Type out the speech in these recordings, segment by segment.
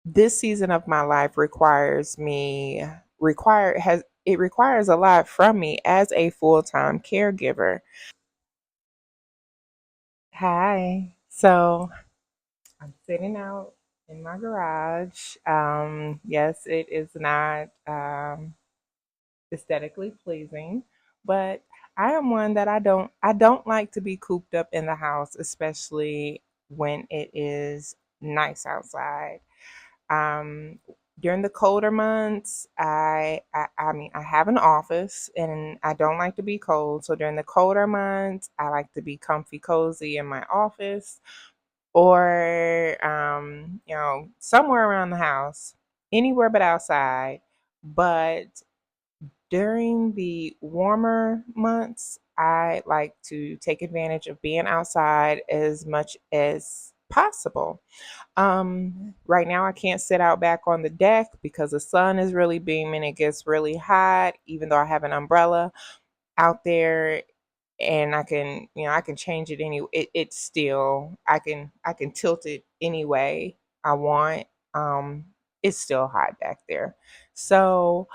This season of my life requires a lot from me as a full-time caregiver. Hi. So I'm sitting out in my garage. Yes, it is not aesthetically pleasing, but I am one that I don't like to be cooped up in the house, especially when it is nice outside. Um, During the colder months, I mean I have an office and I don't like to be cold. So during the colder months, I like to be comfy cozy in my office or somewhere around the house, anywhere but outside. But during the warmer months, I like to take advantage of being outside as much as possible. Right now I can't sit out back on the deck because the sun is really beaming. It gets really hot, even though I have an umbrella out there and I can change it it's still I can tilt it any way I want. Um, it's still hot back there. So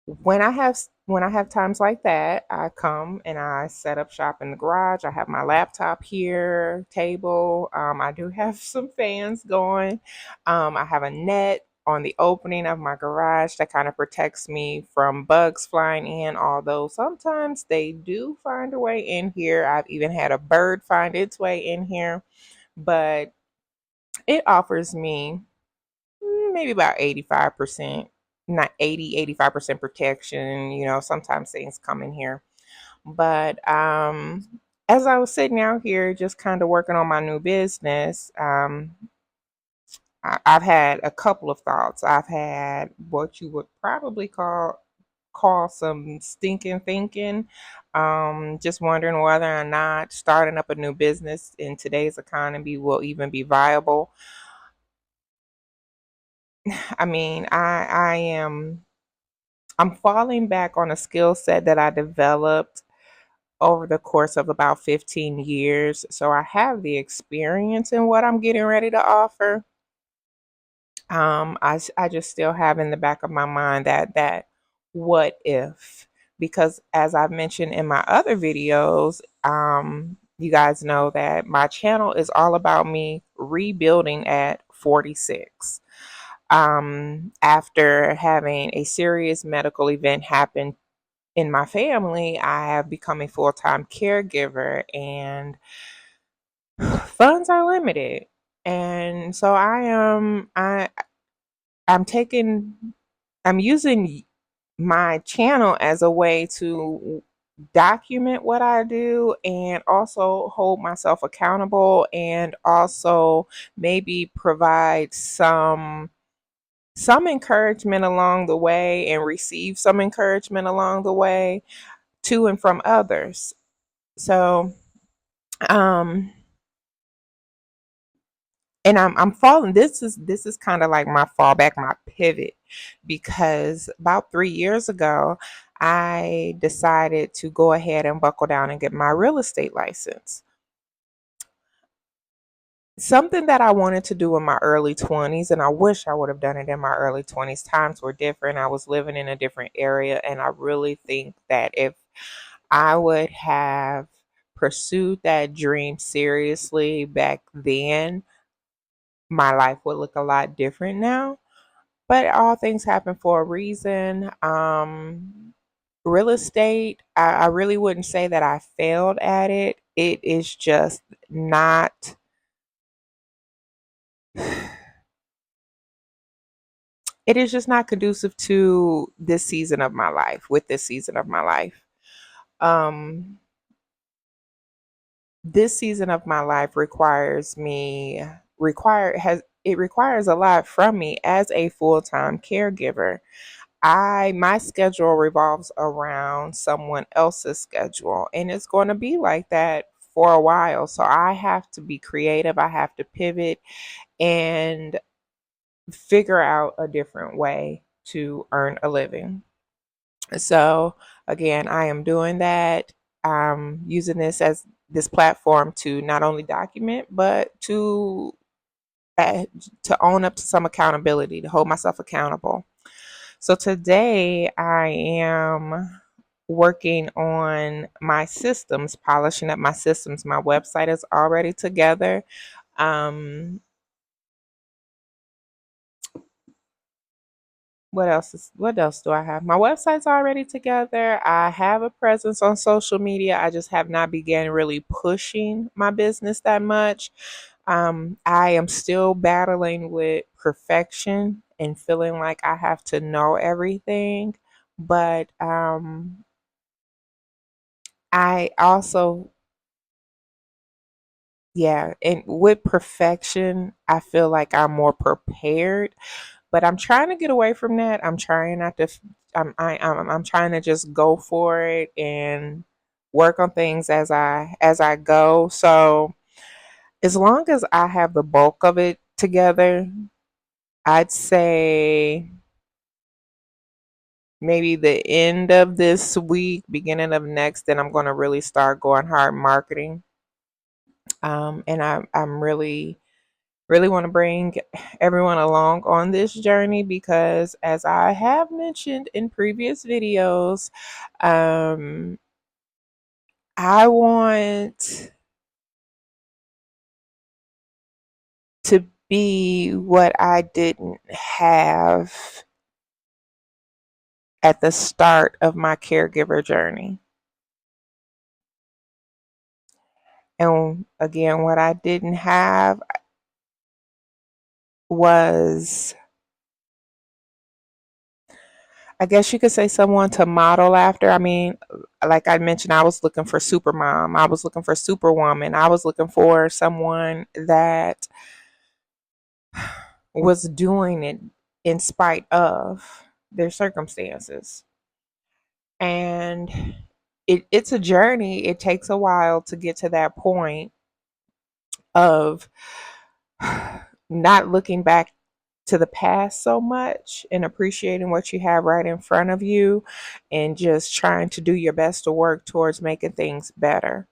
when I have times like that, I come and I set up shop in the garage. I have my laptop here, table. I do have some fans going. I have a net on the opening of my garage that kind of protects me from bugs flying in, although sometimes they do find a way in here. I've even had a bird find its way in here, but it offers me maybe about 85%, not 80, 85% protection. Sometimes things come in here. But as I was sitting out here just kind of working on my new business, I've had a couple of thoughts. I've had what you would probably call some stinking thinking. Just wondering whether or not starting up a new business in today's economy will even be viable. I mean, I'm falling back on a skill set that I developed over the course of about 15 years. So I have the experience in what I'm getting ready to offer. I just still have in the back of my mind that what if, because as I've mentioned in my other videos, you guys know that my channel is all about me rebuilding at 46. After having a serious medical event happen in my family, I have become a full-time caregiver and funds are limited. And so I'm taking I'm using my channel as a way to document what I do and also hold myself accountable and also maybe provide some encouragement along the way and receive some encouragement along the way to and from others. So, um, and I'm falling. This is kind of like my fallback, my pivot, because about 3 years ago, I decided to go ahead and buckle down and get my real estate license. Something that I wanted to do in my early 20s, and I wish I would have done it in my early 20s. Times were different. I was living in a different area, and I really think that if I would have pursued that dream seriously back then, my life would look a lot different now. But all things happen for a reason. Real estate, I really wouldn't say that I failed at it. It is just not, it is just not conducive to this season of my life, with this season of my life. Um, this season of my life requires a lot from me as a full-time caregiver. My schedule revolves around someone else's schedule, and it's going to be like that for a while. So I have to be creative. I have to pivot and figure out a different way to earn a living. So again, I am doing that. Using this platform to not only document but to uh, to own up to some accountability, to hold myself accountable. So today I am working on my systems, polishing up my systems. My website is already together. Um, what else do I have? My website's already together. I have a presence on social media. I just have not began really pushing my business that much. I am still battling with perfection and feeling like I have to know everything. But I also, yeah, and with perfection, I feel like I'm more prepared, but I'm trying to get away from that. I'm trying not to. I'm trying to just go for it and work on things as I go. So as long as I have the bulk of it together, I'd say maybe the end of this week, beginning of next, then I'm going to really start going hard marketing. And I'm really want to bring everyone along on this journey because, as I have mentioned in previous videos, um, I want to be what I didn't have at the start of my caregiver journey. And again, what I didn't have was, I guess you could say, someone to model after. I mean, like I mentioned, I was looking for supermom. I was looking for superwoman. I was looking for someone that was doing it in spite of their circumstances. And it's a journey. It takes a while to get to that point of not looking back to the past so much and appreciating what you have right in front of you and just trying to do your best to work towards making things better.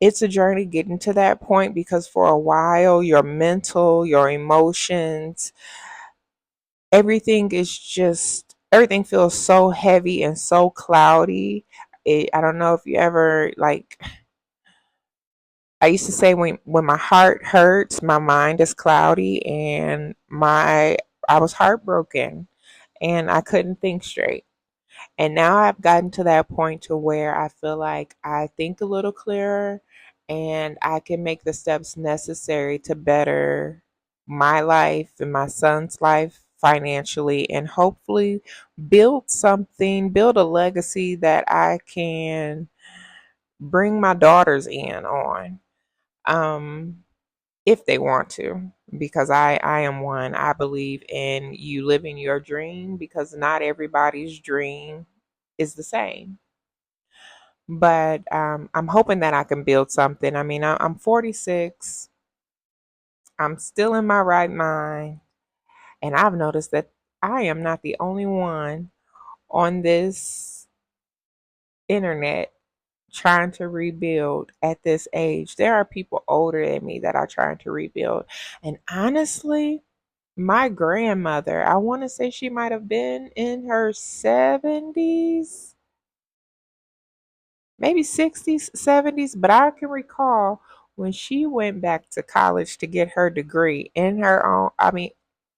It's a journey getting to that point because for a while, your mental, your emotions, everything feels so heavy and so cloudy. I don't know if you ever, like, I used to say, when my heart hurts, my mind is cloudy, and my I was heartbroken and I couldn't think straight. And now I've gotten to that point to where I feel like I think a little clearer and I can make the steps necessary to better my life and my son's life financially, and hopefully build a legacy that I can bring my daughters in on. Um, if they want to, because I am one. I believe in you living your dream because not everybody's dream is the same. But I'm hoping that I can build something. I mean, I'm 46. I'm still in my right mind, and I've noticed that I am not the only one on this internet trying to rebuild at this age. There are people older than me that are trying to rebuild, and honestly, my grandmother, I want to say she might have been in her 70s, maybe 60s, 70s, but I can recall when she went back to college to get her degree in her own, I mean,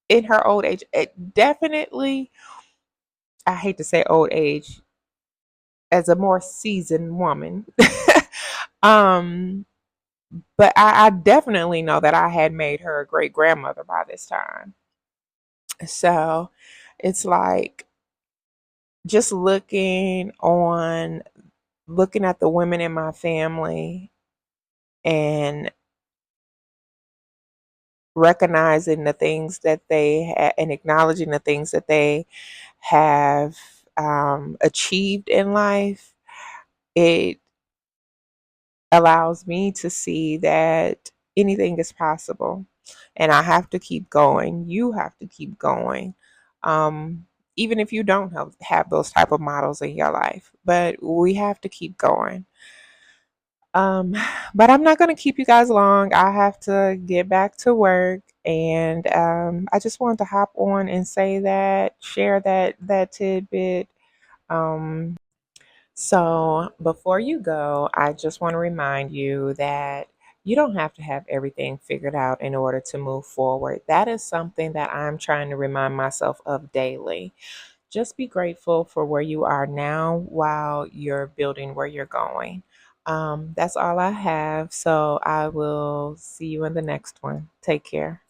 in her old age. It definitely, I hate to say old age, as a more seasoned woman. um, but I definitely know that I had made her a great grandmother by this time. So it's like just looking at the women in my family and recognizing the things that and acknowledging the things that they have achieved in life, it allows me to see that anything is possible. And I have to keep going. You have to keep going. Um, Even if you don't have those type of models in your life, but we have to keep going. Um, but I'm not going to keep you guys long. I have to get back to work. And I just wanted to hop on and say that, share that tidbit. Um, so before you go, I just want to remind you that you don't have to have everything figured out in order to move forward. That is something that I'm trying to remind myself of daily. Just be grateful for where you are now while you're building where you're going. That's all I have. So I will see you in the next one. Take care.